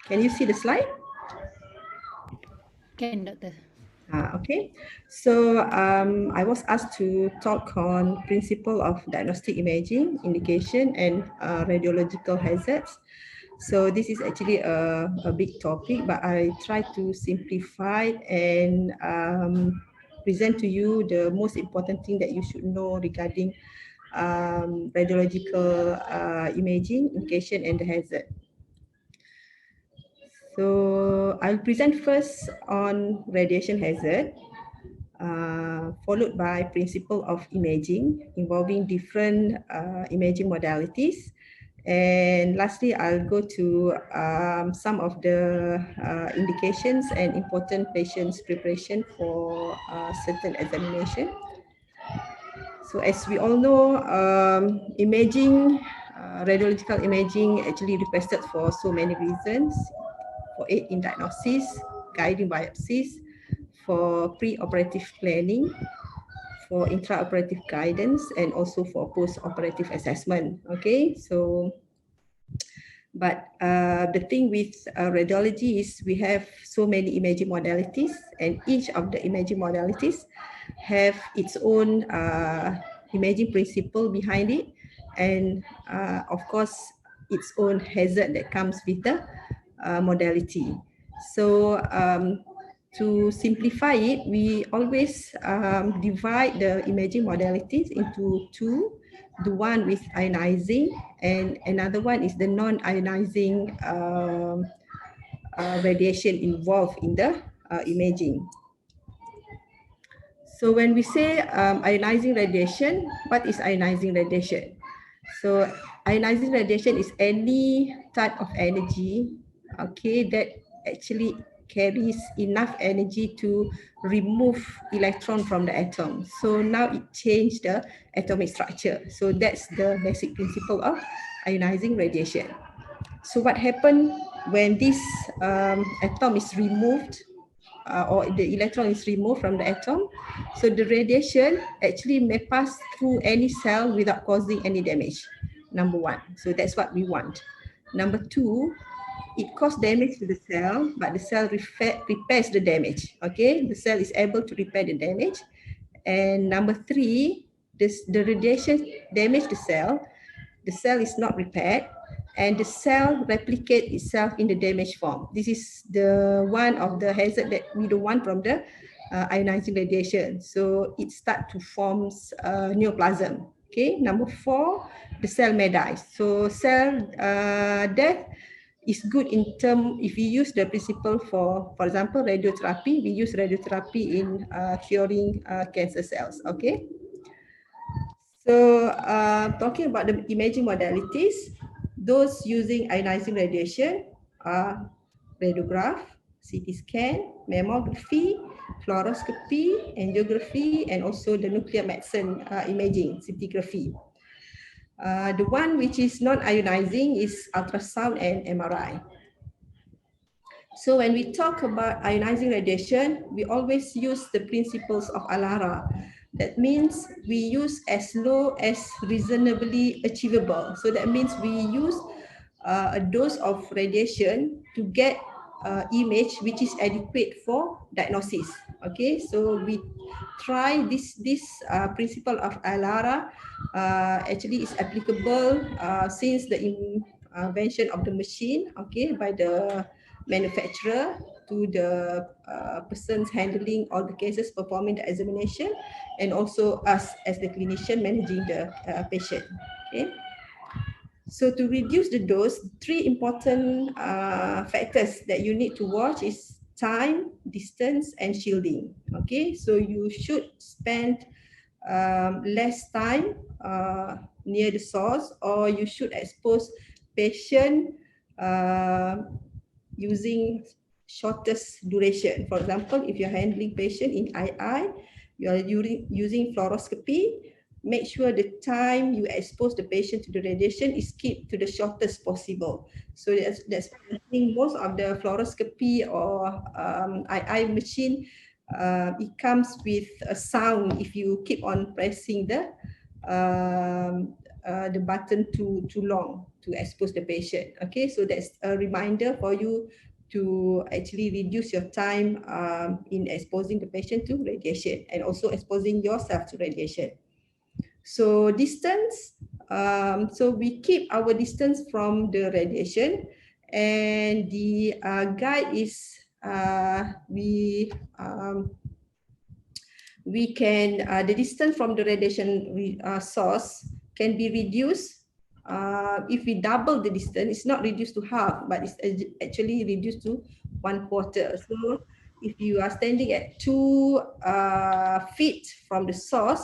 Can you see the slide? Can, Doctor. Okay, so I was asked to talk on principle of diagnostic imaging, indication, and radiological hazards. So this is actually a big topic, but I try to simplify and present to you the most important thing that you should know regarding radiological imaging, indication, and the hazard. So I'll present first on radiation hazard, followed by principle of imaging involving different imaging modalities. And lastly, I'll go to some of the indications and important patients preparation for certain examination. So as we all know, imaging, radiological imaging actually requested for so many reasons, for aid in diagnosis, guiding biopsies, for pre-operative planning, for intraoperative guidance, and also for post-operative assessment. Okay, so but the thing with radiology is we have so many imaging modalities, and each of the imaging modalities have its own imaging principle behind it, and of course its own hazard that comes with the modality. So to simplify it, we always divide the imaging modalities into two. The one with ionizing, and another one is the non-ionizing radiation involved in the imaging. So when we say ionizing radiation, what is ionizing radiation? So ionizing radiation is any type of energy, okay, that actually carries enough energy to remove electron from the atom. So now it changed the atomic structure. So that's the basic principle of ionizing radiation. So what happened when this atom is removed, or the electron is removed from the atom? So the radiation actually may pass through any cell without causing any damage. Number one. So that's what we want. Number two, it causes damage to the cell, but the cell repairs the damage. Okay, the cell is able to repair the damage. And number three, the radiation damage the cell is not repaired, and the cell replicate itself in the damaged form. This is the one of the hazard that we don't want from the ionizing radiation. So it start to form neoplasm. Okay, number four, the cell may die. So cell death is good in term if we use the principle for example, radiotherapy. We use radiotherapy in curing cancer cells. Okay. So talking about the imaging modalities, those using ionizing radiation are radiograph, CT scan, mammography, fluoroscopy, angiography, and also the nuclear medicine imaging, scintigraphy. The one which is non-ionizing is ultrasound and MRI. So when we talk about ionizing radiation, we always use the principles of ALARA. That means we use as low as reasonably achievable. So that means we use a dose of radiation to get image which is adequate for diagnosis. Okay, so we try this principle of ALARA actually is applicable since the invention of the machine, okay, by the manufacturer to the persons handling all the cases, performing the examination, and also us as the clinician managing the patient. Okay. So to reduce the dose, three important factors that you need to watch is time, distance, and shielding. Okay, so you should spend less time near the source, or you should expose patient using shortest duration. For example, if you're handling patient in II, you are using fluoroscopy, make sure the time you expose the patient to the radiation is kept to the shortest possible. So that's I think most of the fluoroscopy or II machine, it comes with a sound if you keep on pressing the the button too long to expose the patient. Okay, so that's a reminder for you to actually reduce your time in exposing the patient to radiation and also exposing yourself to radiation. So distance, so we keep our distance from the radiation, and the guide is we can the distance from the radiation source can be reduced. If we double the distance, it's not reduced to half, but it's actually reduced to 1/4. So if you are standing at 2 feet from the source,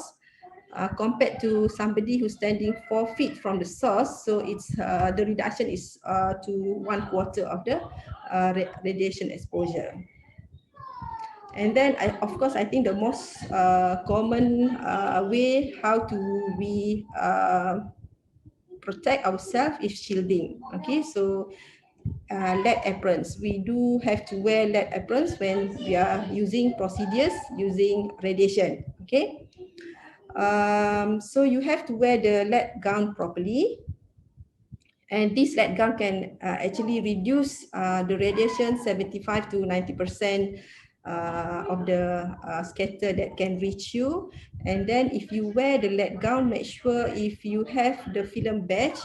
compared to somebody who's standing 4 feet from the source, so it's the reduction is to 1/4 of the radiation exposure. And then, of course, I think the most common way how to we protect ourselves is shielding. Okay, so lead aprons. We do have to wear lead aprons when we are using procedures using radiation. Okay, so you have to wear the lead gown properly. And this lead gown can actually reduce the radiation 75 to 90% of the scatter that can reach you. And then if you wear the lead gown, make sure if you have the film badge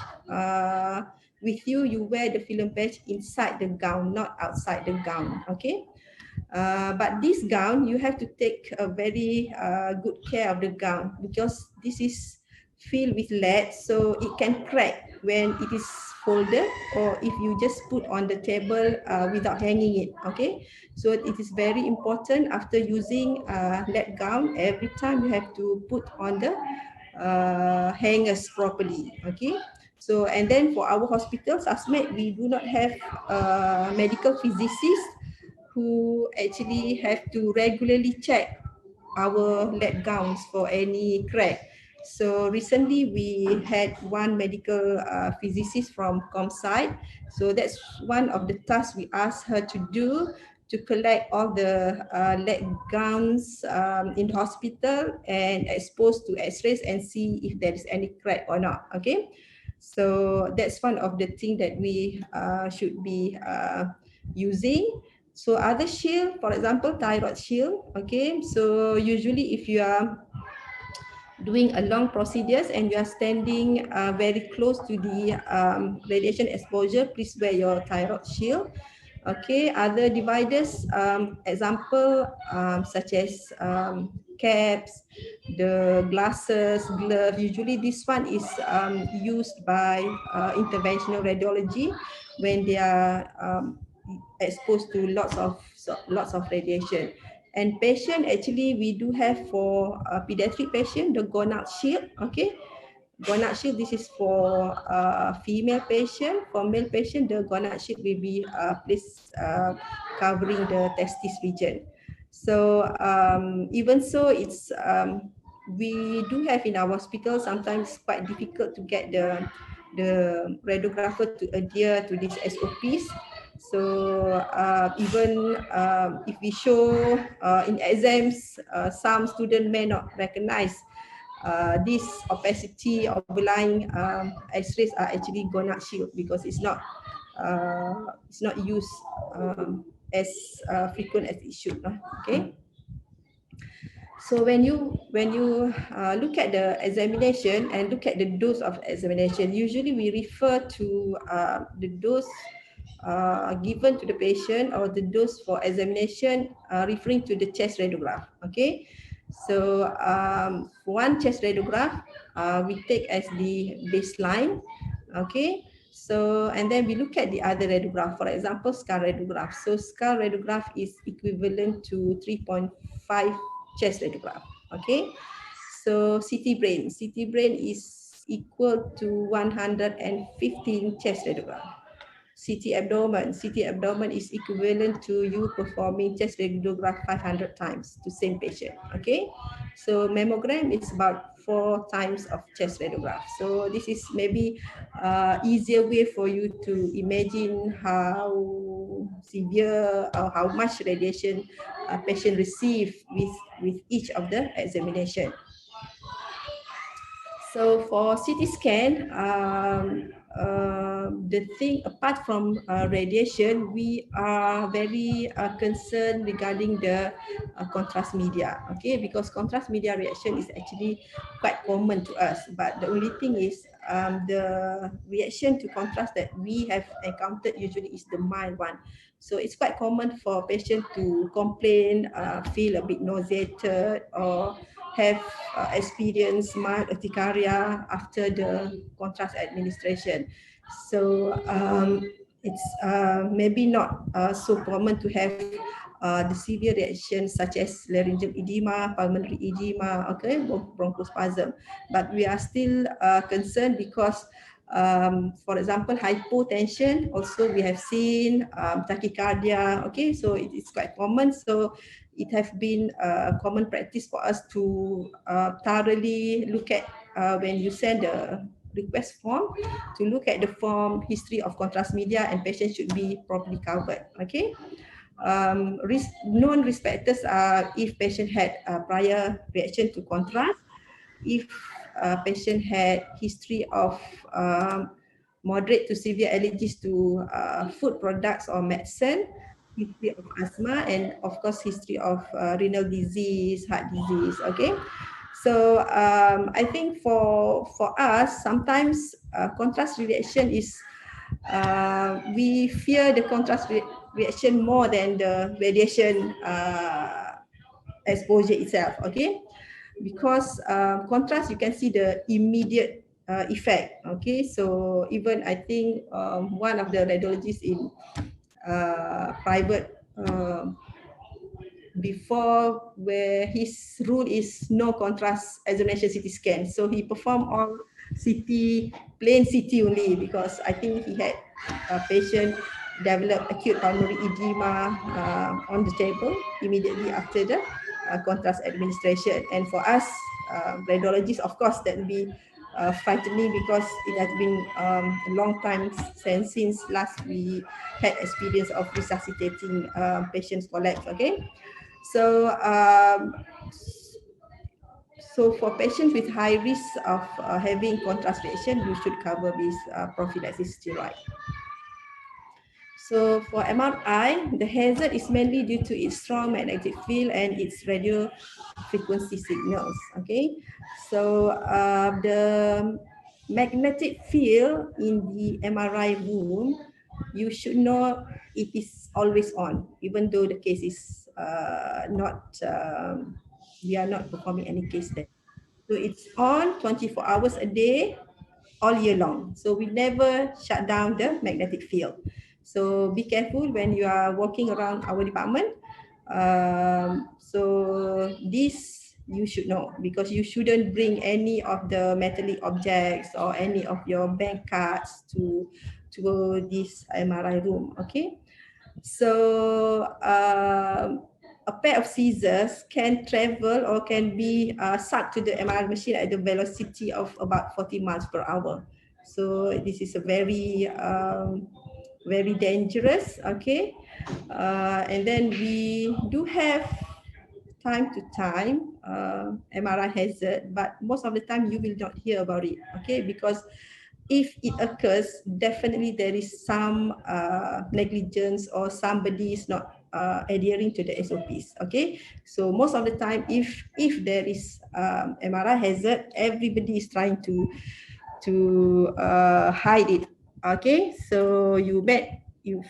with you, you wear the film badge inside the gown, not outside the gown. Okay. But this gown, you have to take a very good care of the gown, because this is filled with lead, so it can crack when it is folded, or if you just put on the table without hanging it. Okay, so it is very important after using lead gown, every time you have to put on the hangers properly. Okay, so and then for our hospitals, ASMED, we do not have medical physicists who actually have to regularly check our lead gowns for any crack. So recently we had one medical physicist from ComSite. So that's one of the tasks we asked her to do, to collect all the lead gowns in the hospital and expose to x-rays and see if there is any crack or not. Okay, so that's one of the things that we should be using. So other shield, for example, thyroid shield. Okay, so usually if you are doing a long procedures and you are standing very close to the radiation exposure, please wear your thyroid shield. Okay, other dividers, example such as caps, the glasses, gloves. Usually this one is used by interventional radiology when they are exposed to lots of radiation. And patient, actually we do have for pediatric patient the Gonad shield. Okay, Gonad shield, this is for female patient. For male patient, the Gonad shield will be placed covering the testis region. So even so, it's we do have in our hospital, sometimes quite difficult to get the radiographer to adhere to these SOPs. So even if we show in exams, some student may not recognize this opacity or blind X-rays are actually Gonad shield, because it's not used as frequent as it should. Okay. So when you look at the examination and look at the dose of examination, usually we refer to the dose given to the patient, or the dose for examination referring to the chest radiograph. Okay, so one chest radiograph we take as the baseline. Okay, so and then we look at the other radiograph, for example skull radiograph. So skull radiograph is equivalent to 3.5 chest radiograph. Okay, so CT brain is equal to 115 chest radiograph. CT abdomen is equivalent to you performing chest radiograph 500 times to same patient. Okay, so mammogram is about 4 times of chest radiograph. So this is maybe easier way for you to imagine how severe or how much radiation a patient receive with each of the examination. So for CT scan, the thing apart from radiation, we are very concerned regarding the contrast media. Okay, because contrast media reaction is actually quite common to us. But the only thing is the reaction to contrast that we have encountered usually is the mild one. So it's quite common for patients to complain, feel a bit nauseated, or have experienced mild urticaria after the contrast administration. So it's maybe not so common to have the severe reactions such as laryngeal edema, pulmonary edema, okay, bronchospasm. But we are still concerned because for example, hypotension, also we have seen tachycardia, okay, so it is quite common. So it has been a common practice for us to thoroughly look at when you send the request form, to look at the form history of contrast media, and patients should be properly covered. Okay. Known risk factors are if patient had a prior reaction to contrast, if a patient had history of moderate to severe allergies to food products or medicine, history of asthma, and of course history of renal disease, heart disease. Okay, so I think for us sometimes contrast reaction is we fear the contrast reaction more than the radiation exposure itself. Okay, because contrast you can see the immediate effect. Okay, so even I think one of the radiologists in private before, where his rule is no contrast examination CT scan, so he performed all CT, plain CT only, because I think he had a patient develop acute pulmonary edema on the table immediately after the contrast administration. And for us radiologists, of course, that will be frightening, because it has been a long time since last we had experience of resuscitating patients collapse. Okay, so so for patients with high risk of having contrast reaction, you should cover with prophylaxis steroid. So for MRI, the hazard is mainly due to its strong magnetic field and its radio frequency signals. Okay, so the magnetic field in the MRI room, you should know it is always on, even though the case is not, we are not performing any case there. So it's on 24 hours a day, all year long. So we never shut down the magnetic field. So be careful when you are walking around our department. So this you should know, because you shouldn't bring any of the metallic objects or any of your bank cards to this MRI room. Okay, so a pair of scissors can travel or can be sucked to the MRI machine at the velocity of about 40 miles per hour. So this is a very very dangerous. Okay, and then we do have time to time MRI hazard, but most of the time you will not hear about it. Okay, because if it occurs, definitely there is some negligence, or somebody is not adhering to the SOPs. Okay, so most of the time, if there is MRI hazard, everybody is trying to hide it. Okay, so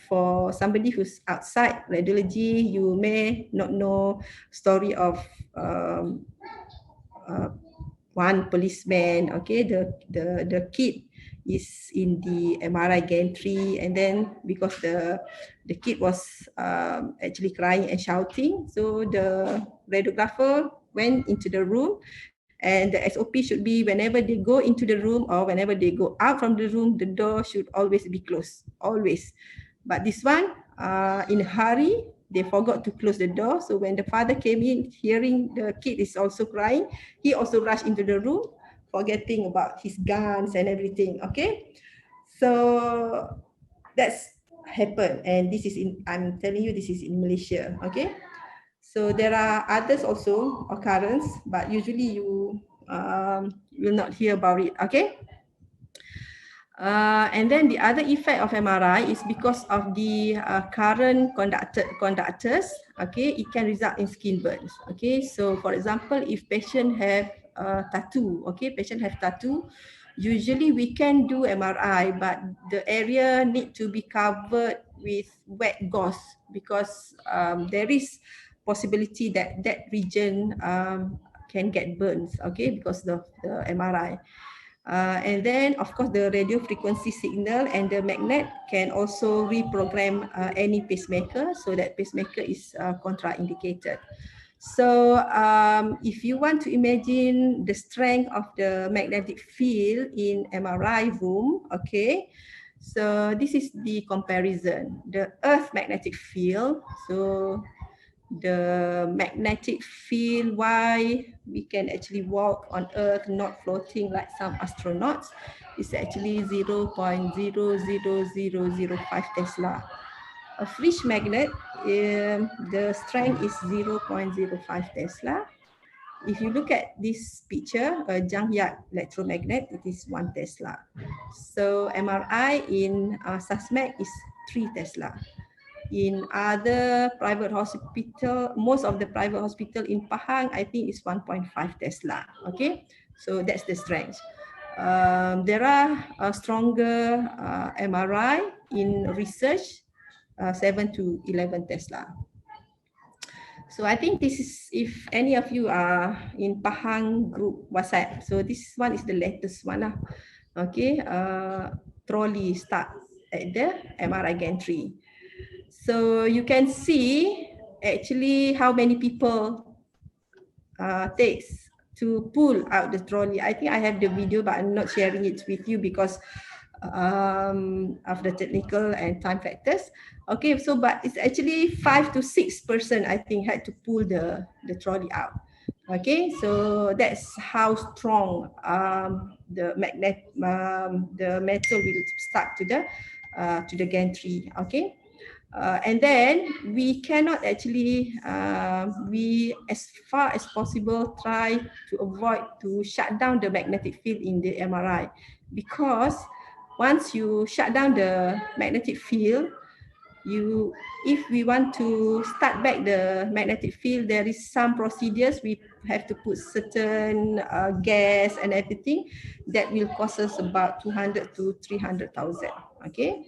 for somebody who's outside radiology, you may not know story of one policeman. Okay, the kid is in the MRI gantry, and then because the kid was actually crying and shouting, so the radiographer went into the room, and the SOP should be whenever they go into the room or whenever they go out from the room, the door should always be closed, always. But this one, in a hurry, they forgot to close the door. So when the father came in, hearing the kid is also crying, he also rushed into the room, forgetting about his guns and everything. Okay, so that's happened, and this is in, I'm telling you, this is in Malaysia. Okay, so there are others also occurrence, but usually will not hear about it. Okay. And then the other effect of MRI is because of the current conductors. Okay, it can result in skin burns. Okay, so for example, if patient have tattoo, okay, patient have tattoo, usually we can do MRI, but the area need to be covered with wet gauze because there is possibility that that region can get burns. Okay, because of the MRI. And then, of course, the radio frequency signal and the magnet can also reprogram any pacemaker, so that pacemaker is contraindicated. So if you want to imagine the strength of the magnetic field in MRI room, okay, so this is the comparison. The Earth magnetic field, so the magnetic field, why we can actually walk on Earth, not floating like some astronauts, is actually 0.00005 Tesla. A Frisch magnet, the strength is 0.05 Tesla. If you look at this picture, a Jank-Yard electromagnet, it is 1 Tesla. So MRI in SUSMAC is 3 Tesla. In other private hospital, most of the private hospital in Pahang, I think is 1.5 Tesla. Okay, so that's the strength. There are stronger MRI in research, 7 to 11 Tesla. So I think this is, if any of you are in Pahang group WhatsApp, so this one is the latest one. Okay, trolley start at the MRI gantry. So you can see actually how many people takes to pull out the trolley. I think I have the video, but I'm not sharing it with you because of the technical and time factors. Okay, so but it's actually 5 to 6 person, I think, had to pull the trolley out. Okay, so that's how strong the metal will start to the gantry. Okay. And then we cannot actually, we as far as possible try to avoid to shut down the magnetic field in the MRI, because once you shut down the magnetic field, if we want to start back the magnetic field, there is some procedures. We have to put certain gas and everything that will cost us about 200 to 300,000. Okay,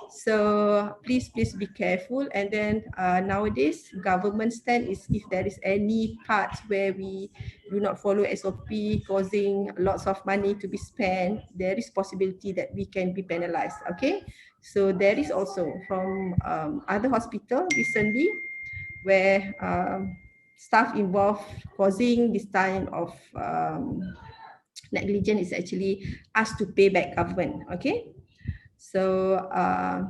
so please be careful. And then nowadays government stand is, if there is any parts where we do not follow SOP causing lots of money to be spent, there is possibility that we can be penalized. Okay, so there is also from other hospital recently where staff involved causing this kind of negligence is actually asked to pay back government. Okay, so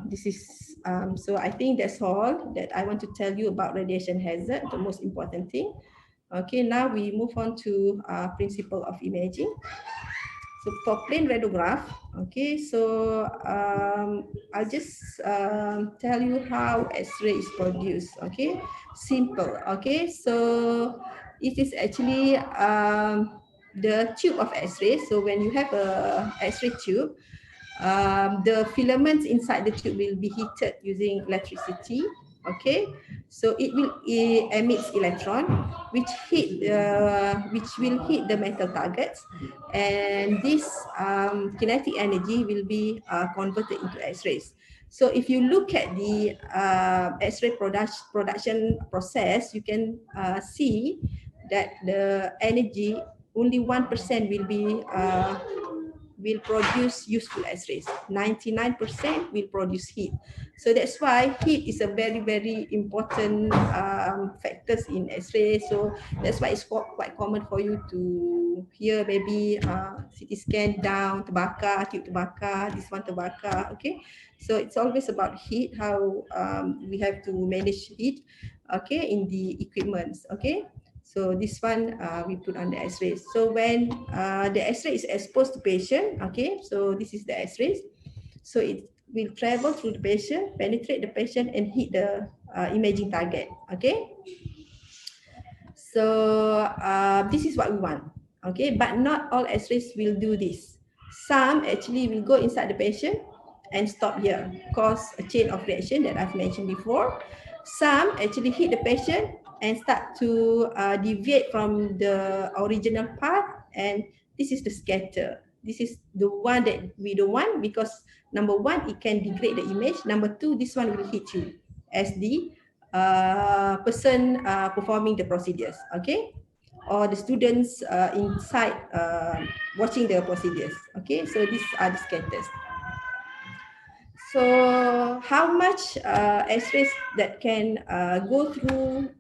this is so I think that's all that I want to tell you about radiation hazard, the most important thing. Okay, now we move on to principle of imaging. So for plain radiograph, okay, so I'll just tell you how X-ray is produced. Okay, simple. Okay, so it is actually the tube of X-ray. So when you have a X-ray tube, the filaments inside the tube will be heated using electricity. Okay, so it will emit electron, which will hit the metal targets, and this kinetic energy will be converted into X-rays. So if you look at the X-ray production process, you can see that the energy, only 1% will produce useful X-rays. 99% will produce heat. So that's why heat is a very important factors in X-ray. So that's why it's quite common for you to hear maybe CT scan down, terbakar, tube terbakar, this one terbakar. Okay, so it's always about heat, how we have to manage heat, okay, in the equipments. Okay, so this one we put on the X-rays. So when the X-ray is exposed to patient, okay, so this is the X-rays. So it will travel through the patient, penetrate the patient, and hit the imaging target. Okay. So this is what we want. Okay, but not all X-rays will do this. Some actually will go inside the patient and stop here, cause a chain of reaction that I've mentioned before. Some actually hit the patient and start to deviate from the original path, and this is the scatter. This is the one that we don't want, because number one, it can degrade the image. Number two, this one will hit you as the person performing the procedures, okay? Or the students inside watching the procedures. Okay, so these are the scatters. So how much X-rays that can go through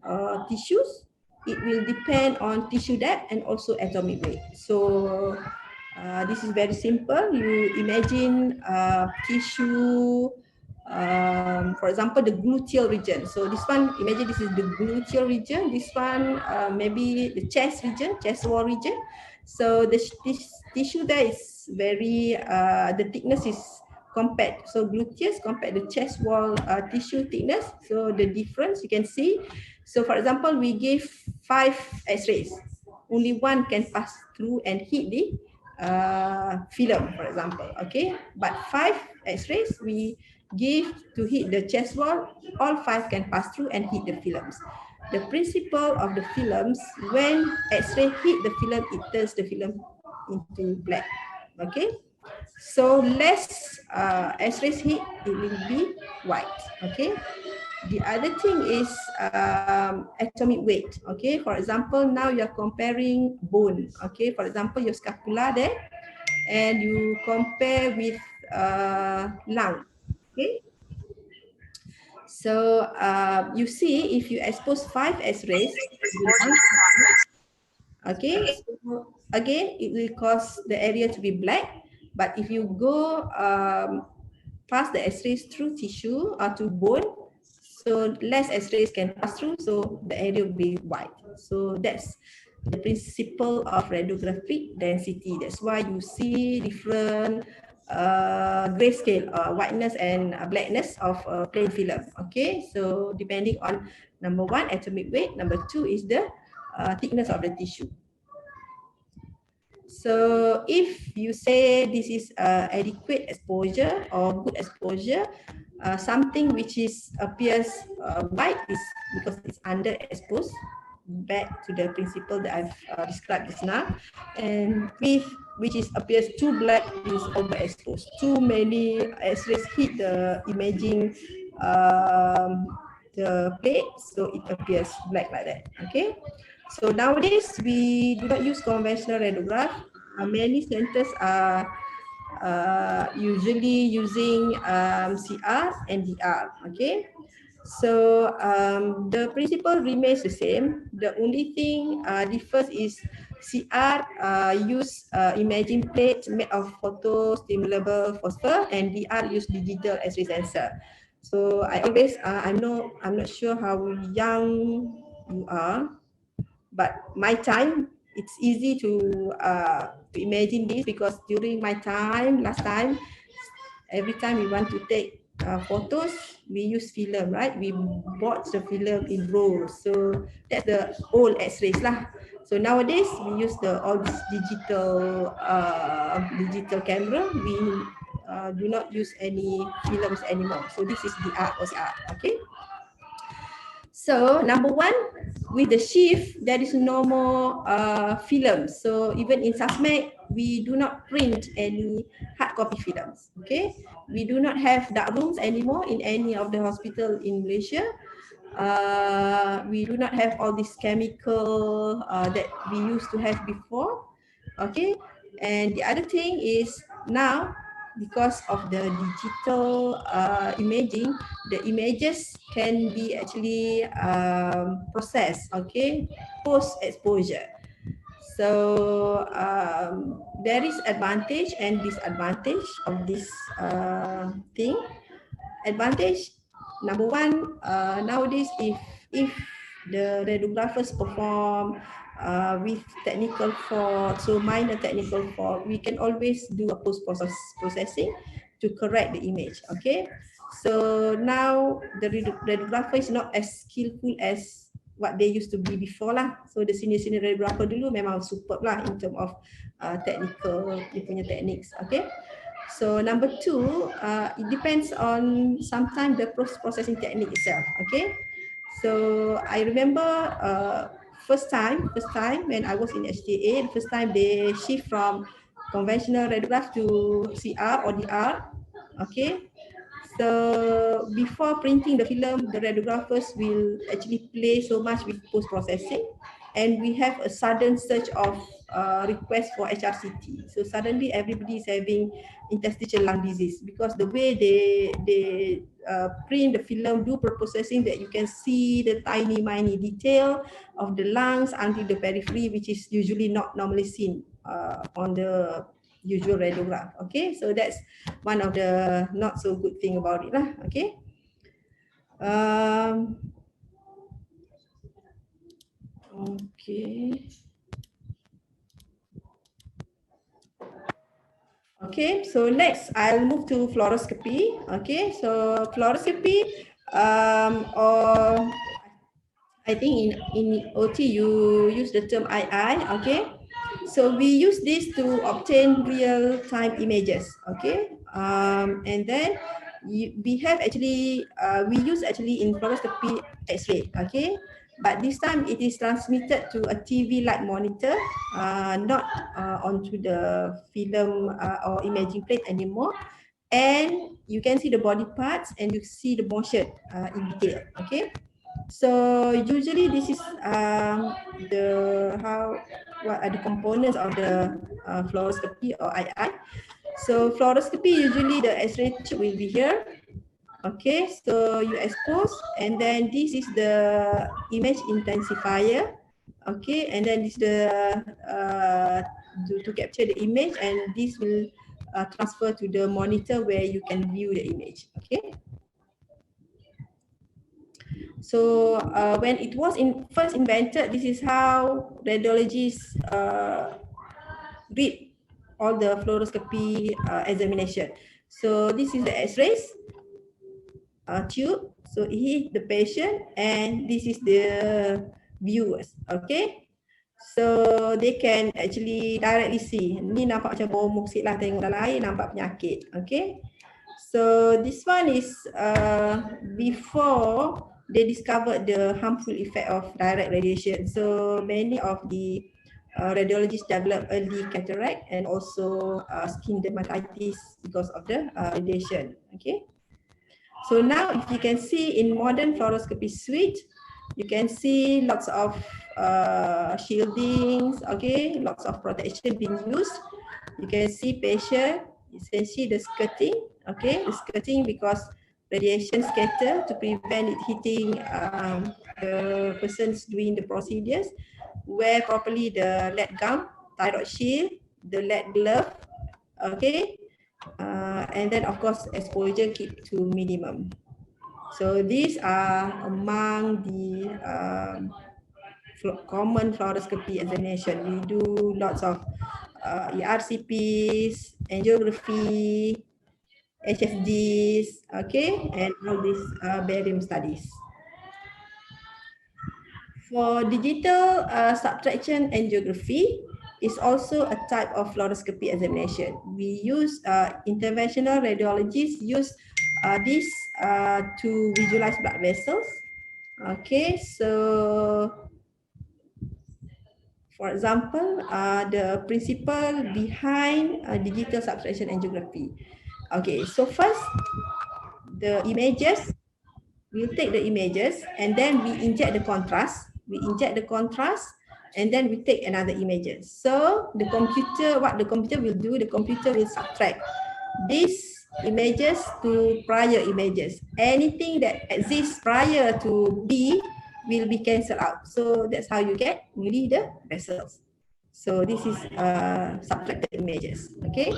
tissues? It will depend on tissue depth and also atomic weight. So this is very simple. You imagine tissue, for example, the gluteal region. So this one, imagine this is the gluteal region. This one, maybe the chest region, chest wall region. So this tissue there is very, the thickness is compared. So gluteus compared to chest wall tissue thickness. So the difference you can see. So for example, we give 5 X-rays. Only one can pass through and hit the film, for example. Okay, but 5 X-rays we give to hit the chest wall. All 5 can pass through and hit the films. The principle of the films, when X-ray hit the film, it turns the film into black. Okay. So less X-rays hit, it will be white. Okay. The other thing is atomic weight. Okay. For example, now you're comparing bone. Okay. For example, your scapula there, and you compare with lung. Okay. So you see, if you expose 5 X-rays, okay, so again, it will cause the area to be black. But if you go pass the X-rays through tissue or to bone, so less X-rays can pass through, so the area will be white. So that's the principle of radiographic density. That's why you see different grayscale, whiteness and blackness of plain film. Okay, so depending on number one, atomic weight. Number two is the thickness of the tissue. So if you say this is adequate exposure or good exposure, something which is appears white is because it's underexposed, back to the principle that I've described just now, and with which is appears too black is overexposed. Too many X-rays hit the imaging the plate, so it appears black like that. Okay. So nowadays we do not use conventional radiograph. Many centers are usually using CR and DR. Okay. So the principle remains the same. The only thing differs is CR use imaging plate made of photo-stimulable phosphor, and DR use digital X-ray sensor. So I always I'm not sure how young you are, but my time it's easy to imagine this, because during my time last time, every time we want to take photos, we use film, right? We bought the film in rolls. So that's the old X-rays lah. So nowadays we use the all this digital camera. We do not use any films anymore. So this is the art OCR. Okay. So number one, with the shift, there is no more film. So even in SASMEC, we do not print any hard copy films. Okay, we do not have dark rooms anymore in any of the hospital in Malaysia. We do not have all this chemical that we used to have before. Okay, and the other thing is now, because of the digital imaging, the images can be actually processed, okay, post exposure. So there is advantage and disadvantage of this thing. Advantage, number one, nowadays if the radiographers perform with technical fault, so minor technical fault, we can always do a processing to correct the image. Okay, so now the radiographer is not as skillful as what they used to be before lah. So the senior radiographer dulu memang superb lah in term of technical, dia punya techniques. Okay. So number two, it depends on sometimes the processing technique itself. Okay. So I remember first time when I was in HTA, the first time they shift from conventional radiograph to CR or DR. Okay. So before printing the film, the radiographers will actually play so much with post-processing, and we have a sudden surge of request for HRCT. So suddenly everybody is having interstitial lung disease because the way they print the film, do processing, that you can see the tiny detail of the lungs until the periphery, which is usually not normally seen on the usual radiograph. Okay, so that's one of the not so good thing about it lah. Okay. Okay. Okay, so next I'll move to fluoroscopy. Okay, so fluoroscopy, or I think in OT you use the term II. Okay. So we use this to obtain real-time images, okay? And then we have actually, we use actually in fluoroscopy X-ray, okay? But this time it is transmitted to a TV light monitor, not onto the film or imaging plate anymore. And you can see the body parts and you see the motion in detail, okay? So usually this is what are the components of the fluoroscopy or II. So fluoroscopy, usually the X-ray tube will be here. Okay, so you expose, and then this is the image intensifier. Okay, and then this is the to capture the image, and this will transfer to the monitor where you can view the image. Okay. So when it was first invented, this is how radiologists read all the fluoroscopy examination. So this is the X-rays tube. So it hit the patient, and this is the viewers. Okay. So they can actually directly see. Ni nampak macam bomok sikit lah, tengok dalam air nampak penyakit. Okay. So this one is before they discovered the harmful effect of direct radiation. So many of the radiologists develop early cataract and also skin dermatitis because of the radiation. Okay. So now if you can see in modern fluoroscopy suite, you can see lots of shieldings, okay, lots of protection being used. You can see patient, you can see the skirting, okay, the skirting because radiation scatter to prevent it hitting the persons doing the procedures. Wear properly the lead gown, thyroid shield, the lead glove, okay, and then of course exposure keep to minimum. So these are among the common fluoroscopy examination. We do lots of ERCPs, angiography, HSDs, okay, and all these barium studies. For digital subtraction angiography, is also a type of fluoroscopy examination. We use interventional radiologists use this to visualize blood vessels. Okay, so for example, the principle behind digital subtraction angiography. Okay, so first, the images, we'll take the images and then we inject the contrast. We inject the contrast and then we take another images. So the computer, what the computer will do, the computer will subtract these images to prior images. Anything that exists prior to B will be cancelled out. So that's how you get only the vessels. So this is subtracted images, okay?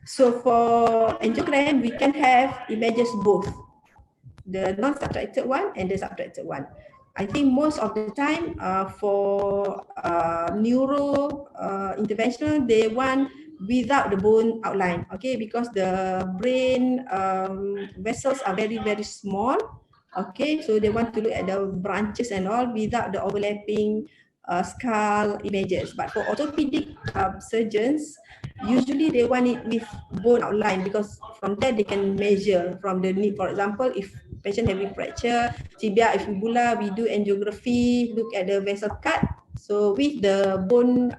So for angiogram, we can have images both, the non-subtracted one and the subtracted one. I think most of the time for neuro interventional, they want without the bone outline, okay, because the brain vessels are very, very small, Okay, so they want to look at the branches and all without the overlapping skull images. But for orthopedic surgeons, usually they want it with bone outline, because from there they can measure from the knee. For example, if patient having fracture, tibia, fibula, we do angiography, look at the vessel cut. So with the bone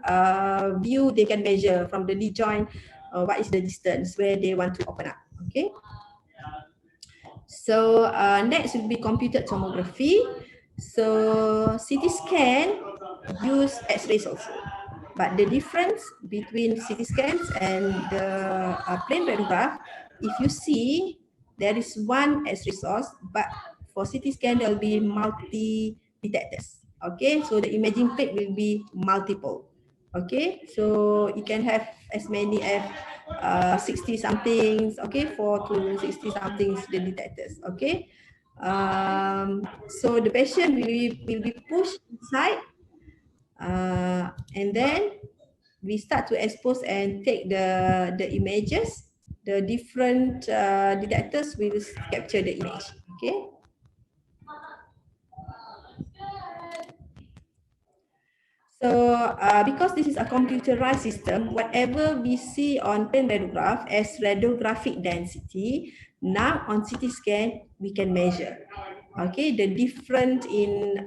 view, they can measure from the knee joint what is the distance where they want to open up. Okay. So next will be computed tomography. So CT scan use X-rays also. But the difference between CT scans and the plain radiograph, if you see, there is one X-ray source, but for CT scan there will be multi detectors. Okay, so the imaging plate will be multiple. Okay, so you can have as many as 60 somethings, okay, 4 to 60 somethings the detectors. Okay, so the patient will be pushed inside, and then we start to expose and take the images. The different detectors will capture the image. Okay. So because this is a computerized system, whatever we see on plain radiograph as radiographic density, now on CT scan we can measure. Okay, the difference in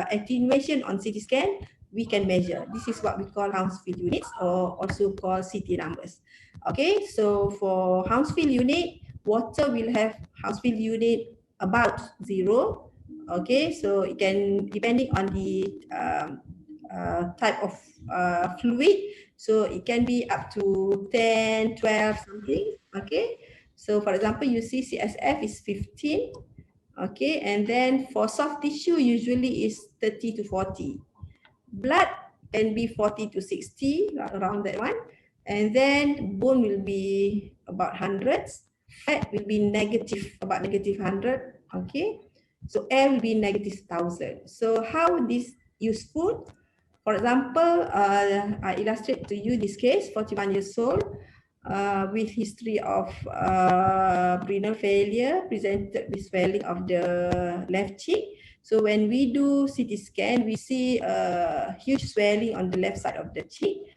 attenuation on CT scan we can measure. This is what we call Hounsfield units, or also called CT numbers. Okay, so for Hounsfield unit, water will have Hounsfield unit about 0. Okay, so it can, depending on the type of fluid, so it can be up to 10, 12 something. Okay, so for example, you see CSF is 15. Okay, and then for soft tissue usually is 30 to 40. Blood can be 40 to 60, around that one. And then bone will be about hundreds. Fat will be negative, about negative 100. Okay, so air will be negative 1000. So how this useful? For example, I illustrate to you this case, 41 years old, with history of renal failure, presented with swelling of the left cheek. So when we do CT scan, we see a huge swelling on the left side of the cheek.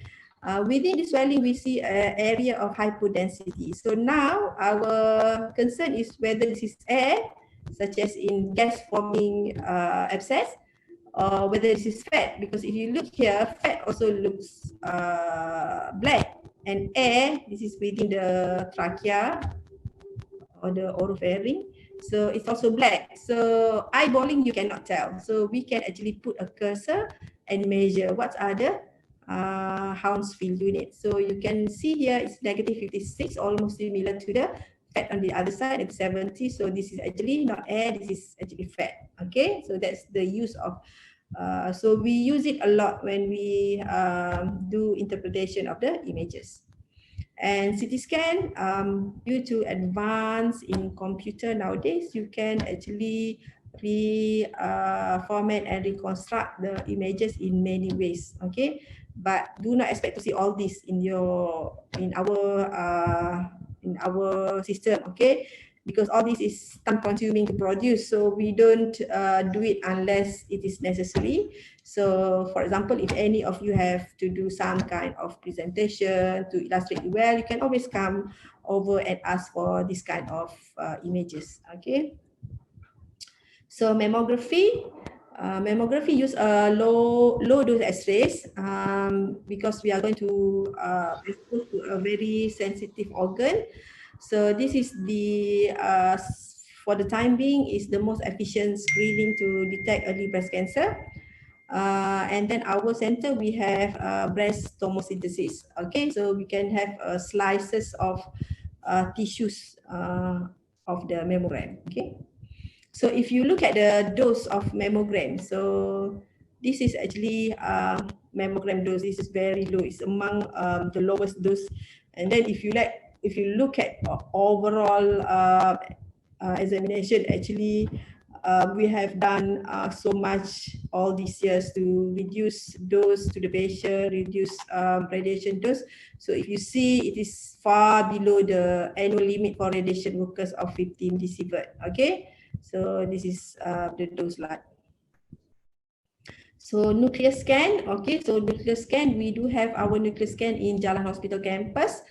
Within the swelling, we see an area of hypodensity. So now our concern is whether this is air, such as in gas forming abscess, or whether this is fat, because if you look here, fat also looks black, and air, this is within the trachea or the oropharynx, so it's also black. So eyeballing you cannot tell, so we can actually put a cursor and measure what are the Hounsfield unit. So you can see here it's negative 56, almost similar to the fat on the other side at 70. So this is actually not air, this is actually fat. Okay, so that's the use of so we use it a lot when we do interpretation of the images. And CT scan, due to advance in computer nowadays, you can actually format and reconstruct the images in many ways. Okay, but do not expect to see all this in our system. Okay, because all this is time consuming to produce, so we don't do it unless it is necessary. So for example, if any of you have to do some kind of presentation to illustrate well, you can always come over and ask for this kind of images. Okay, so mammography use a low dose X-rays because we are going to expose to a very sensitive organ. So this is the for the time being is the most efficient screening to detect early breast cancer. And then our center, we have breast tomosynthesis. Okay, so we can have slices of tissues of the mammogram. Okay, so if you look at the dose of mammogram, so this is actually mammogram dose. This is very low. It's among the lowest dose. And then if you look at overall examination, actually we have done so much all these years to reduce dose to the patient, reduce radiation dose. So if you see, it is far below the annual limit for radiation workers of 15 decibel. Okay, So this is the slide. So nuclear scan, okay, so nuclear scan, we do have our nuclear scan in Jalan Hospital campus,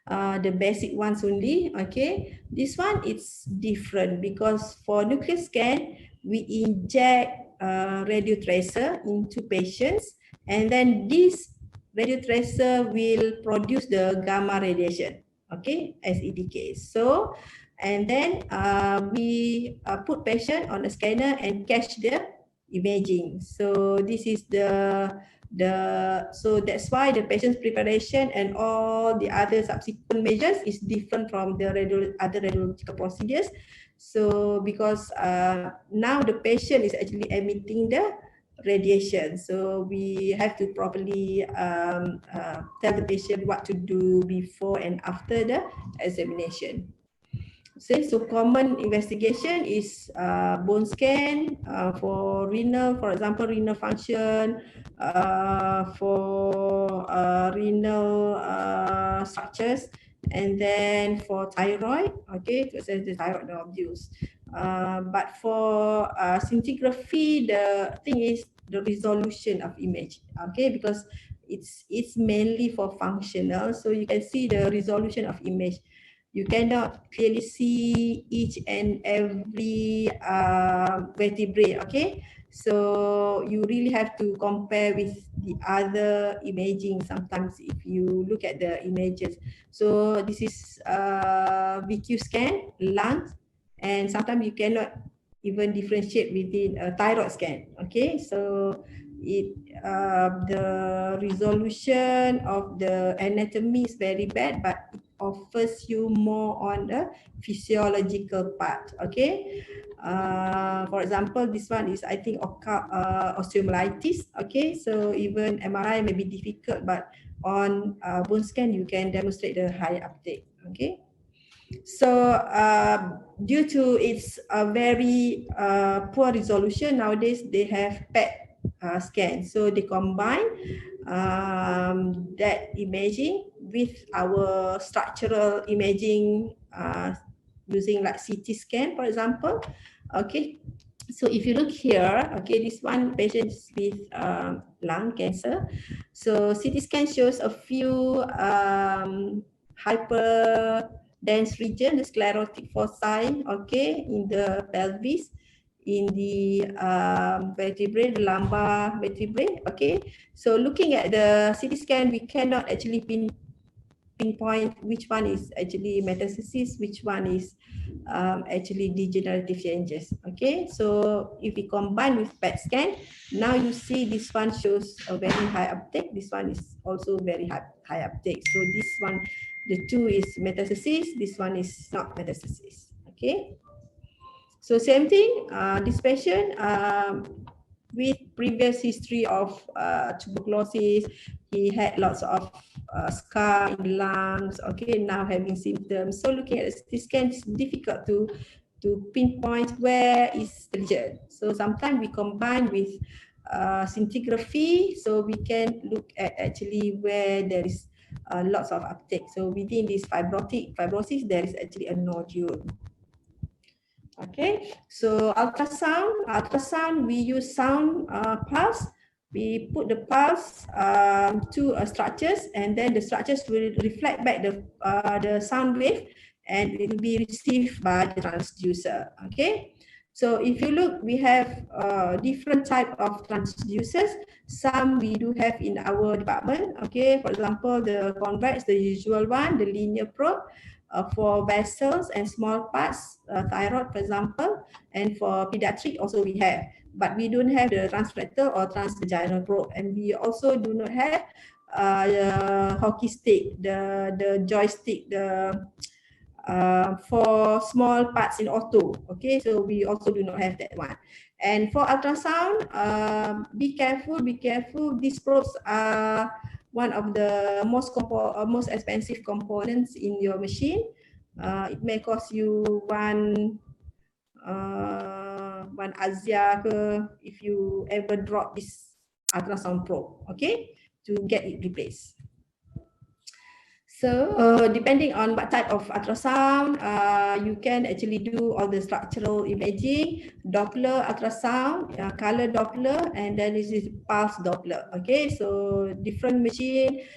the basic ones only, okay. This one, it's different because for nuclear scan, we inject radio tracer into patients, and then this radio tracer will produce the gamma radiation, okay, as indicates. So, and then we put patient on a scanner and catch the imaging. So this is so that's why the patient's preparation and all the other subsequent measures is different from the other radiological procedures. So because now the patient is actually emitting the radiation, so we have to properly tell the patient what to do before and after the examination. So common investigation is bone scan for renal, for example, renal function, for renal structures, and then for thyroid, okay, to assess the thyroid nodules. But for scintigraphy, the thing is the resolution of image, okay, because it's mainly for functional, so you can see the resolution of image. You cannot clearly see each and every vertebrae, okay? So you really have to compare with the other imaging sometimes if you look at the images. So this is VQ scan, lungs, and sometimes you cannot even differentiate within a thyroid scan, okay? So the resolution of the anatomy is very bad, but it offers you more on the physiological part, okay? For example, this one is, I think, osteomyelitis, okay? So even MRI may be difficult, but on bone scan, you can demonstrate the high uptake, okay? So due to its very poor resolution, nowadays they have PET scan. So they combine that imaging with our structural imaging using like CT scan, for example. Okay, so if you look here, okay, this one patient is with lung cancer. So CT scan shows a few hyper dense region, the sclerotic foci, okay, in the pelvis, in the vertebrae, the lumbar vertebrae, okay. So looking at the CT scan, we cannot actually pinpoint which one is actually metastasis, which one is actually degenerative changes, okay. So if we combine with PET scan, now you see this one shows a very high uptake, this one is also very high uptake. So this one, the two is metastasis, this one is not metastasis, okay. So same thing, this patient with previous history of tuberculosis, he had lots of scar in the lungs, okay, now having symptoms. So looking at the CT scan, it's difficult to pinpoint where is the lesion. So sometimes we combine with scintigraphy, so we can look at actually where there is lots of uptake. So within this fibrosis, there is actually a nodule. Okay, so ultrasound, we use sound pulse. We put the pulse to structures, and then the structures will reflect back the sound wave, and it will be received by the transducer. Okay, so if you look, we have different type of transducers. Some we do have in our department. Okay, for example, the convex, the usual one, the linear probe. For vessels and small parts, thyroid, for example, and for pediatric also we have, but we don't have the transrectal or transvaginal probe, and we also do not have the hockey stick, the joystick, for small parts in ortho. Okay, so we also do not have that one. And for ultrasound, be careful. These probes are one of the most expensive components in your machine. It may cost you one Azia if you ever drop this ultrasound probe, okay, to get it replaced. So depending on what type of ultrasound, you can actually do all the structural imaging, Doppler ultrasound, color Doppler, and then this is pulse Doppler. Okay, so different machine,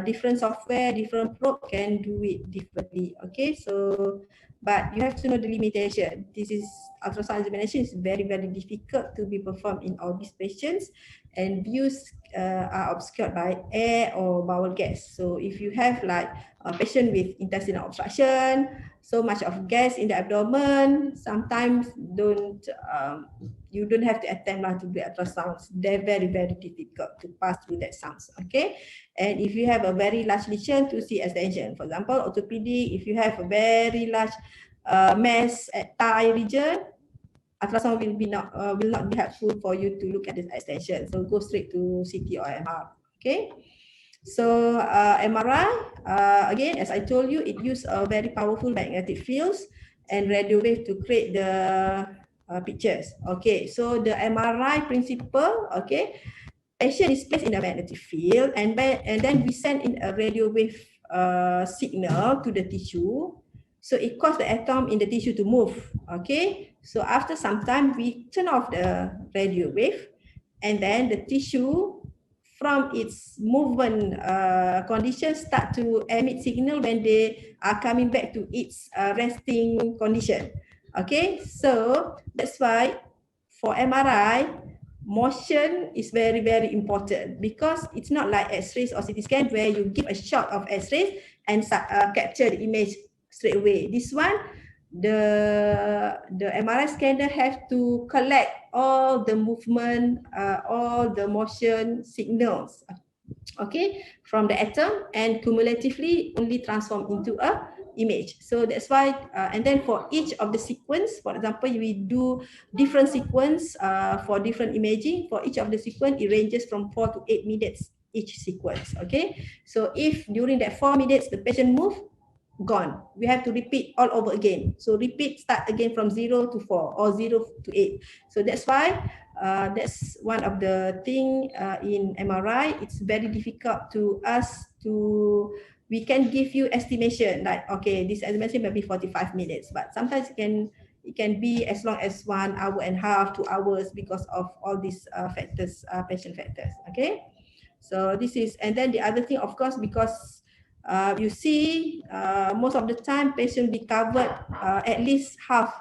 different software, different probe can do it differently. Okay, so but you have to know the limitation. This is ultrasound examination is very difficult to be performed in all these patients, and views are obscured by air or bowel gas. So if you have like a patient with intestinal obstruction, so much of gas in the abdomen, sometimes you don't have to attempt to do ultrasounds. They're very difficult to pass through that sounds. Okay, and if you have a very large lesion, to see extension. For example, orthopedic, if you have a very large mass at thigh region, ultrasound will not be helpful for you to look at this extension. So go straight to CT or MR. Okay. So MRI, again, as I told you, it uses a very powerful magnetic fields and radio wave to create the pictures. Okay. So the MRI principle, okay, patient is placed in a magnetic field, and then we send in a radio wave signal to the tissue. So it causes the atom in the tissue to move. Okay. So after some time, we turn off the radio wave, and then the tissue from its movement condition start to emit signal when they are coming back to its resting condition. Okay. So that's why for MRI, motion is very important, because it's not like X-rays or CT scan where you give a shot of X-rays and capture the image straight away. This one, the MRI scanner have to collect all the movement, all the motion signals, okay, from the atom, and cumulatively only transform into a image. So that's why, and then for each of the sequence, for example, we do different sequence for different imaging. For each of the sequence, it ranges from 4 to 8 minutes each sequence. Okay, so if during that 4 minutes the patient move, gone, we have to repeat all over again. So repeat, start again from 0 to 4 or 0 to 8. So that's why that's one of the thing in MRI. It's very difficult to us to, we can give you estimation like, okay, this estimation may be 45 minutes, but sometimes it can be as long as 1 hour and a half, 2 hours, because of all these factors, patient factors. Okay, so this is, and then the other thing, of course, because you see, most of the time patient be covered at least half.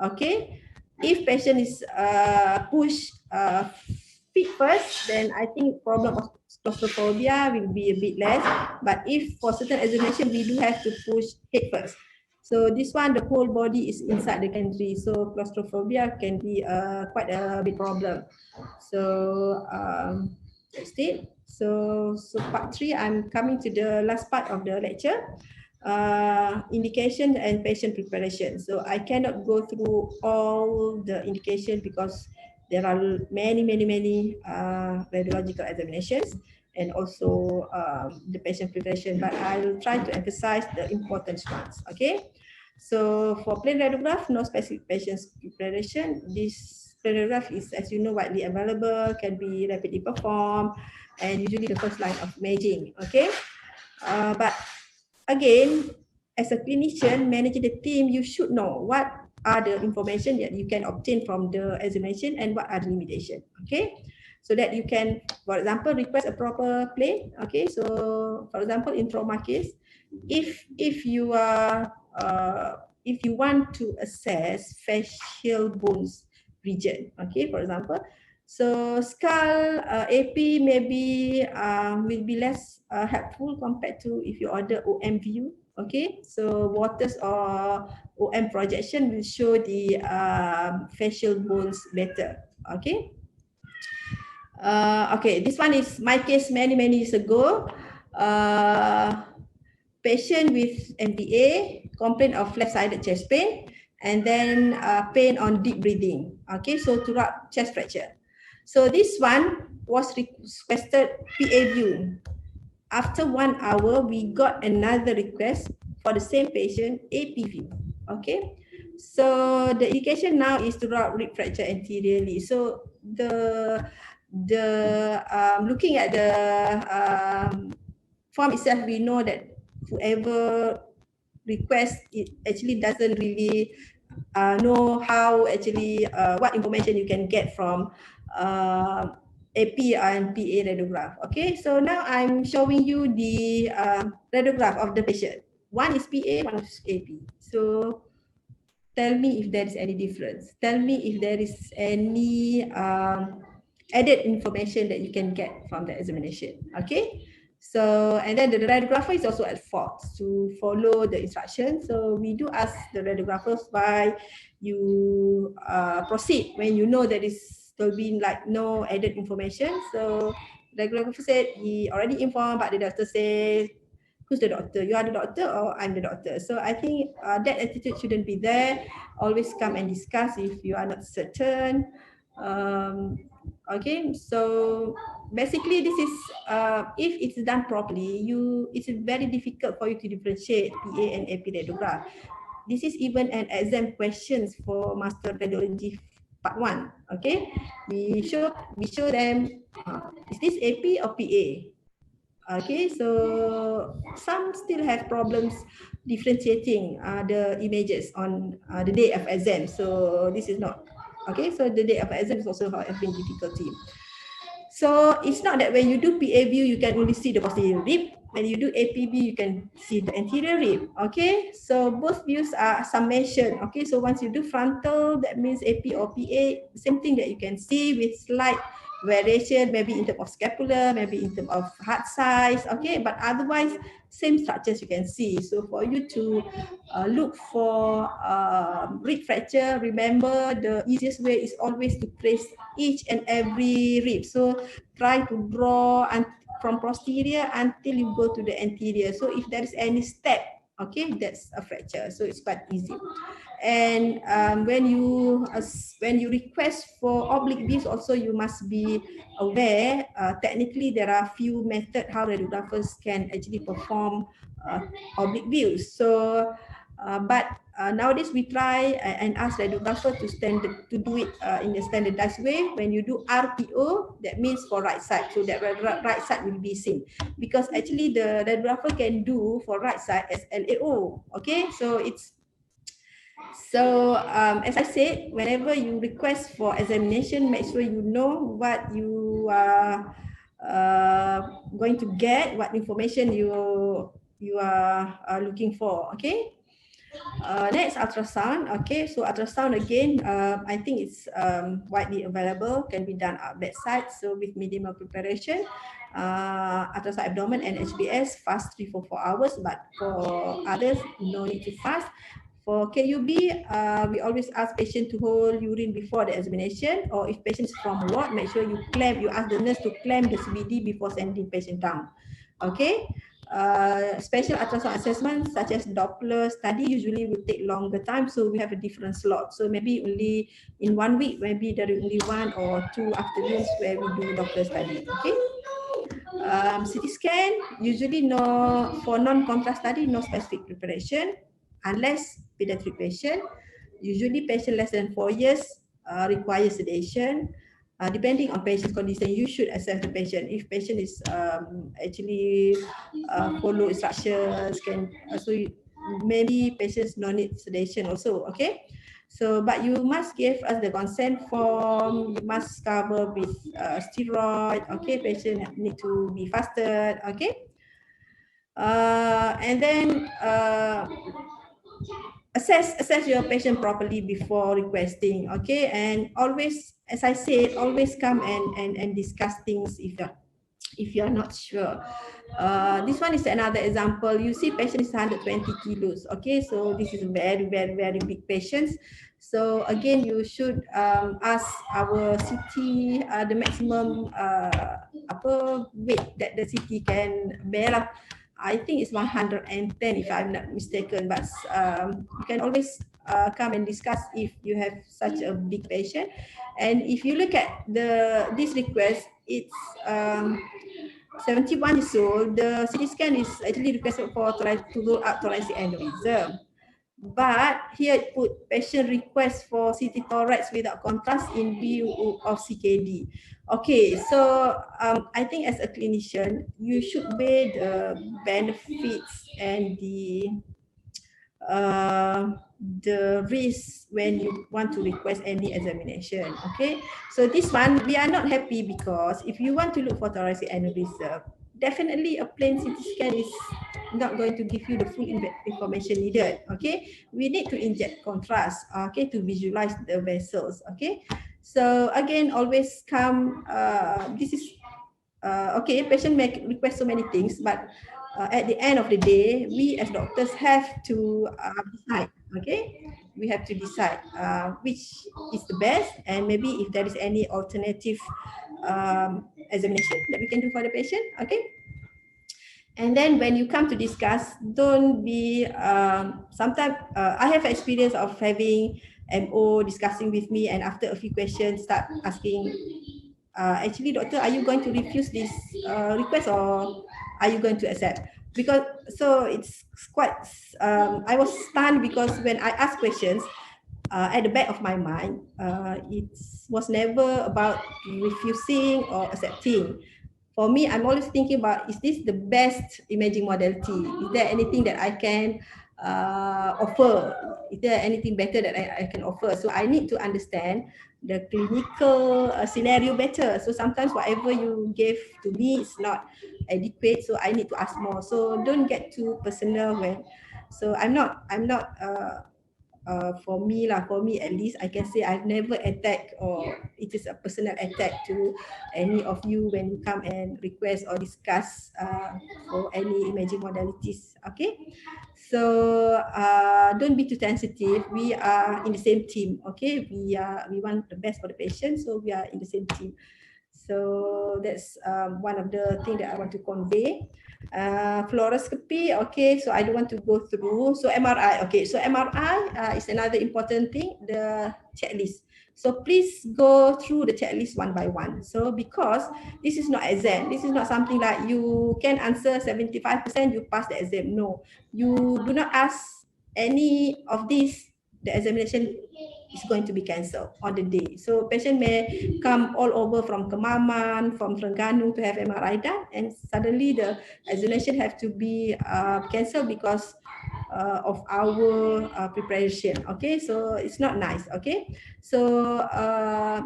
Okay, if patient is pushed feet first, then I think problem of claustrophobia will be a bit less. But if for certain examination, we do have to push head first. So this one, the whole body is inside the gantry, so claustrophobia can be quite a big problem. So that's it. So part 3, I'm coming to the last part of the lecture, indication and patient preparation. So I cannot go through all the indication because there are many radiological examinations, and also the patient preparation, but I will try to emphasize the important ones. Okay, so for plain radiograph, no specific patient preparation. This radiograph is, as you know, widely available, can be rapidly performed, and usually the first line of imaging. Okay, but again, as a clinician managing the team, you should know what are the information that you can obtain from the examination and what are the limitations. Okay, so that you can, for example, request a proper plane. Okay, so for example, in trauma case, if you are if you want to assess facial bones region, okay, for example, so skull AP maybe will be less helpful compared to if you order OM view. Okay, so Waters or OM projection will show the facial bones better. Okay. Okay, this one is my case many years ago. Patient with MVA complain of left-sided chest pain, and then pain on deep breathing. Okay, so throughout chest fracture. So this one was requested PA view. After 1 hour, we got another request for the same patient, AP view. Okay, so the indication now is throughout rib fracture anteriorly. So looking at the form itself, we know that whoever request it actually doesn't really know how actually what information you can get from AP and PA radiograph. Okay, so now I'm showing you the radiograph of the patient. One is PA, one is AP. So tell me if there is any difference. Tell me if there is any added information that you can get from the examination. Okay. So, and then the radiographer is also at fault to follow the instructions. So we do ask the radiographers why you proceed when you know there is will be like no added information. So the radiographer said he already informed, but the doctor says, who's the doctor? You are the doctor or I'm the doctor? So I think that attitude shouldn't be there. Always come and discuss if you are not certain. Okay, so basically this is if it's done properly, it's very difficult for you to differentiate PA and AP radiograph. This is even an exam questions for master radiology part 1. Okay, we show them is this AP or PA. Okay, so some still have problems differentiating the images on the day of exam. So this is not okay. So the day of exam is also having difficulty. So it's not that when you do PA view, you can only see the posterior rib. When you do AP view, you can see the anterior rib. Okay, so both views are summation. Okay, so once you do frontal, that means AP or PA, same thing that you can see with slight variation, maybe in terms of scapula, maybe in terms of heart size. Okay, but otherwise, same structures you can see. So for you to look for rib fracture, remember the easiest way is always to trace each and every rib. So try to draw and from posterior until you go to the anterior. So if there is any step, okay, that's a fracture. So it's quite easy. And when you request for oblique views, also you must be aware. Technically, there are few methods how radiographers can actually perform oblique views. So, but nowadays we try and ask radiographer to do it in a standardized way. When you do RPO, that means for right side, so that right side will be seen. Because actually the radiographer can do for right side as LAO. Okay, so it's as I said, whenever you request for examination, make sure you know what you are going to get, what information you are looking for. Okay. Next, ultrasound. Okay, so ultrasound again, I think it's widely available, can be done at bedside. So with minimal preparation, ultrasound abdomen and HBS fast 3-4 hours, but for others, no need to fast. For KUB, we always ask patient to hold urine before the examination, or if patient is from ward, make sure you ask the nurse to clamp the CBD before sending patient down. Okay. Special ultrasound assessment such as Doppler study usually will take longer time, so we have a different slot. So maybe only in 1 week, maybe there is only 1 or 2 afternoons where we do Doppler study. Okay. CT scan usually no, for non-contrast study, no specific preparation unless pediatric patient. Usually patient less than 4 years require sedation. Depending on patient's condition, you should assess the patient. If patient is actually follow instructions, so maybe patients no need sedation also. Okay, so but you must give us the consent form. You must cover with steroid. Okay, patient need to be fasted. Okay, and then assess your patient properly before requesting. Okay, and always, as I said, always come and discuss things if you are not sure. This one is another example. You see patient is 120 kilos. Okay, so this is very big patients. So again, you should ask our CT the maximum weight that the CT can bear. I think it's 110 if I'm not mistaken, but you can always come and discuss if you have such a big patient. And if you look at this request, it's 71 years old. The CT scan is actually requested for to rule out thoracic aneurysm. But here it put patient request for CT thorax without contrast in view of CKD. Okay, so I think as a clinician, you should weigh the benefits and the risk when you want to request any examination. Okay, so this one we are not happy because if you want to look for thoracic aneurysm, definitely a plain CT scan is not going to give you the full information needed. Okay, we need to inject contrast, okay, to visualize the vessels. Okay, so again, always come. This is okay. Patient may request so many things, but at the end of the day, we as doctors have to decide. Okay, we have to decide which is the best, and maybe if there is any alternative examination that we can do for the patient. Okay. And then when you come to discuss, don't be, sometimes I have experience of having MO discussing with me, and after a few questions start asking, actually doctor, are you going to refuse this request or are you going to accept? Because so it's quite, I was stunned because when I ask questions, at the back of my mind, it was never about refusing or accepting. For me, I'm always thinking about, is this the best imaging modality? Is there anything that I can offer? Is there anything better that I can offer? So I need to understand the clinical scenario better. So sometimes whatever you gave to me is not adequate, so I need to ask more. So don't get too personal when. So for me lah, for me at least, I can say I've never attacked or it is a personal attack to any of you when you come and request or discuss for any imaging modalities. Okay, so don't be too sensitive. We are in the same team. Okay, we want the best for the patient, so we are in the same team. So that's one of the things that I want to convey. Fluoroscopy, okay, so I don't want to go through. So MRI, okay, so MRI is another important thing, the checklist. So please go through the checklist one by one. So because this is not exam, this is not something like you can answer 75%, you pass the exam. No, you do not ask any of these, the examination is going to be cancelled on the day. So patient may come all over from Kemaman, from Terengganu to have MRI done, and suddenly the examination have to be cancelled because of our preparation. Okay, so it's not nice. Okay, so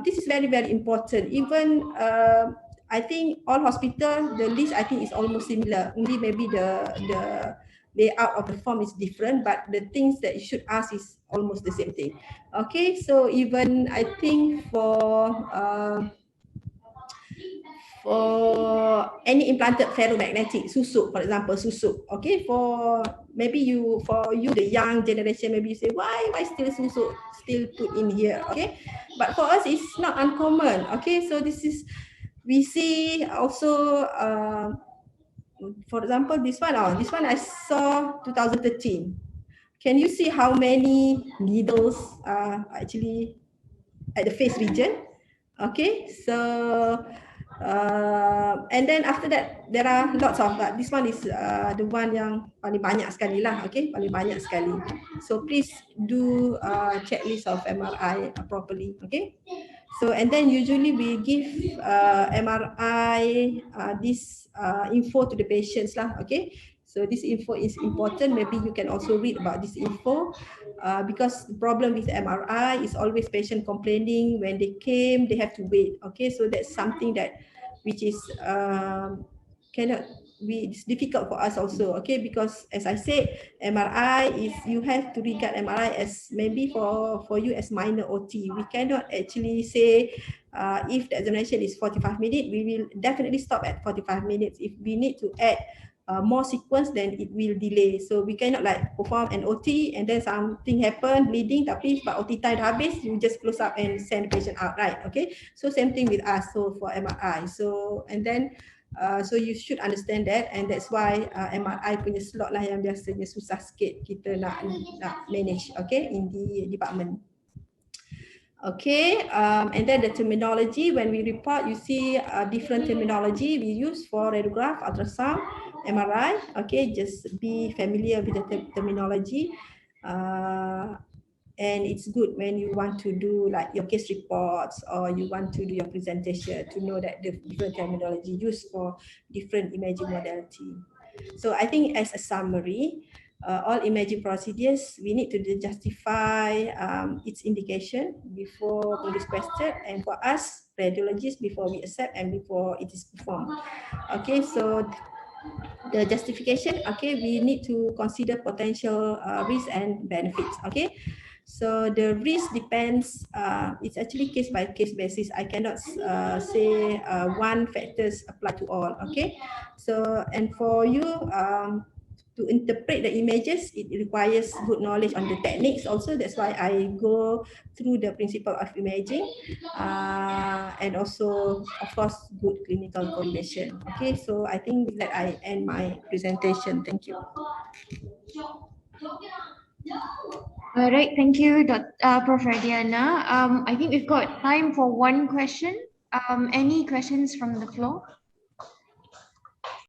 this is very, very important. Even I think all hospital, the list I think is almost similar. Only maybe the layout of the form is different, but the things that you should ask is almost the same thing. Okay, so even I think for any implanted ferromagnetic susuk, for example, susuk. Okay, for maybe for you the young generation, maybe you say why still susuk still put in here. Okay, but for us it's not uncommon. Okay, so this is, we see also for example this one, this one I saw 2013. Can you see how many needles are actually at the face region? Okay, so and then after that there are lots of this one is the one yang paling banyak sekali lah. Okay, paling banyak sekali. So please do checklist of MRI properly. Okay, so and then usually we give MRI this info to the patients lah. Okay, so this info is important. Maybe you can also read about this info. Because the problem with MRI is always patient complaining when they came, they have to wait. Okay, so that's something that which is cannot be, it's difficult for us also. Okay, because as I said, MRI is, you have to regard MRI as maybe for you as minor OT. We cannot actually say if the examination is 45 minutes, we will definitely stop at 45 minutes. If we need to add more sequence, then it will delay. So we cannot like perform an OT and then something happen, bleeding, tapi but OT time dah habis, you just close up and send the patient out, right? Okay, so same thing with us. So for MRI, so and then so you should understand that, and that's why MRI punya slot lah yang biasanya susah sikit kita nak manage. Okay, in the department. Okay, and then the terminology, when we report, you see different terminology we use for radiograph, ultrasound, MRI. Okay, just be familiar with the terminology. And it's good when you want to do like your case reports or you want to do your presentation to know that the different terminology used for different imaging modality. So I think as a summary, all imaging procedures, we need to justify its indication before being requested, and for us, radiologists, before we accept and before it is performed. Okay, so the justification, okay, we need to consider potential risks and benefits. Okay, so the risk depends, it's actually case by case basis. I cannot say one factors apply to all. Okay, so and for you to interpret the images, it requires good knowledge on the techniques also. That's why I go through the principle of imaging, and also of course good clinical coordination. Okay, so I think that I end my presentation. Thank you. All right, thank you, Prof. Radiana. I think we've got time for one question. Any questions from the floor?